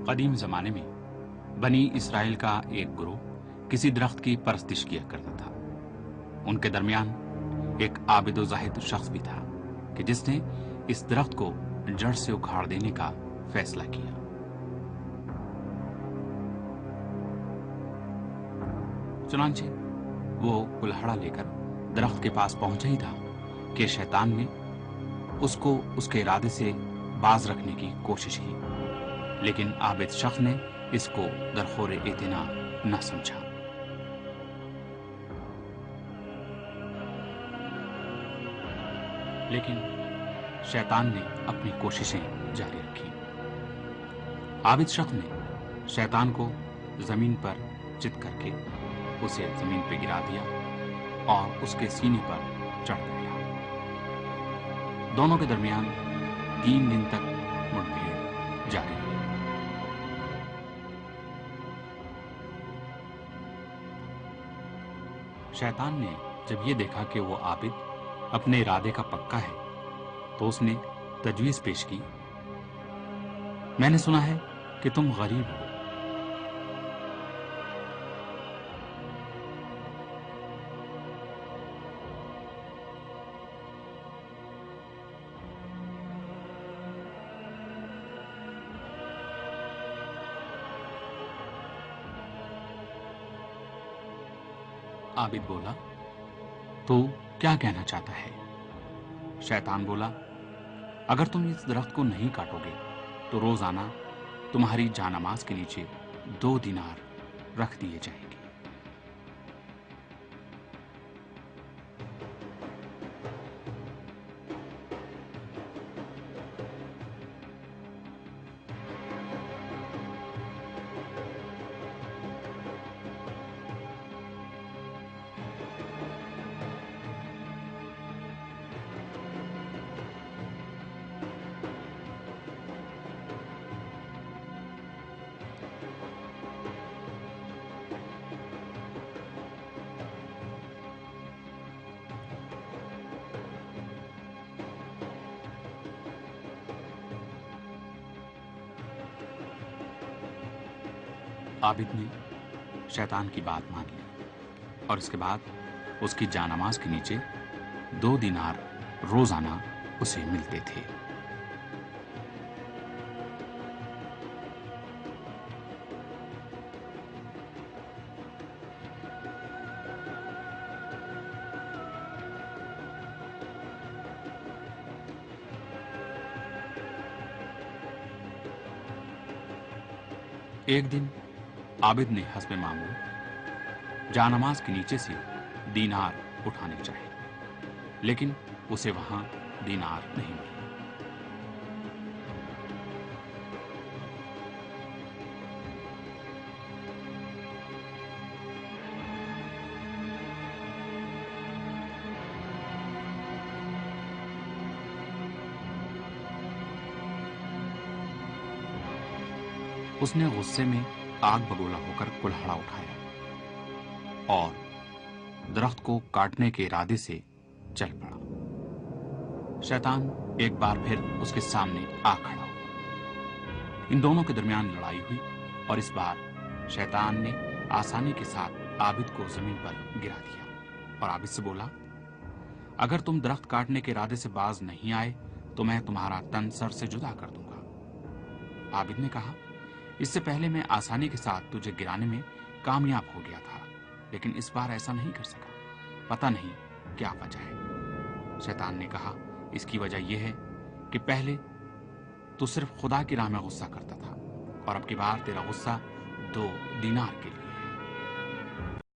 قدیم زمانے میں بنی اسرائیل کا ایک گروہ کسی درخت کی پرستش کیا کرتا تھا۔ ان کے درمیان ایک عابد و زاہد شخص بھی تھا کہ جس نے اس درخت کو جڑ سے اکھاڑ دینے کا فیصلہ کیا۔ چنانچہ وہ کلہڑا لے کر درخت کے پاس پہنچا ہی تھا کہ شیطان نے اس کو اس کے ارادے سے باز رکھنے کی کوشش کی، لیکن عابد شخص نے اس کو درخور اعتنا نہ سمجھا۔ لیکن شیطان نے اپنی کوششیں جاری رکھی۔ عابد شخص نے شیطان کو زمین پر چت کر کے اسے زمین پہ گرا دیا اور اس کے سینے پر چڑھ گیا۔ دونوں کے درمیان 3 دن تک مڑ بھیڑ جاری رہی۔ شیطان نے جب یہ دیکھا کہ وہ عابد اپنے ارادے کا پکا ہے تو اس نے تجویز پیش کی، میں نے سنا ہے کہ تم غریب ہو۔ عابد بولا، تو کیا کہنا چاہتا ہے؟ شیطان بولا، اگر تم اس درخت کو نہیں کاٹو گے تو روزانہ تمہاری جانماز کے نیچے 2 دینار رکھ دیے جائیں گے۔ عابد نے شیطان کی بات مان لی اور اس کے بعد اس کی جانماز کے نیچے 2 دینار روزانہ اسے ملتے تھے۔ ایک دن عابد نے حسب معمول جانماز کے نیچے سے دینار اٹھانے چاہے، لیکن اسے وہاں دینار نہیں ملے۔ اس نے غصے میں آگ بگولا ہو کر کلہڑا اٹھایا اور درخت کو کاٹنے کے ارادے سے چل پڑا۔ شیطان ایک بار پھر اس کے سامنے آ کھڑا ہوا۔ ان دونوں کے درمیان لڑائی ہوئی اور اس بار شیطان نے آسانی کے ساتھ عابد کو زمین پر گرا دیا اور عابد سے بولا، اگر تم درخت کاٹنے کے ارادے سے باز نہیں آئے تو میں تمہارا تن سر سے جدا کر دوں گا۔ عابد نے کہا، اس سے پہلے میں آسانی کے ساتھ تجھے گرانے میں کامیاب ہو گیا تھا، لیکن اس بار ایسا نہیں کر سکا، پتہ نہیں کیا وجہ ہے۔ شیطان نے کہا، اس کی وجہ یہ ہے کہ پہلے تو صرف خدا کی راہ میں غصہ کرتا تھا اور اب کی بار تیرا غصہ 2 دینار کے لیے۔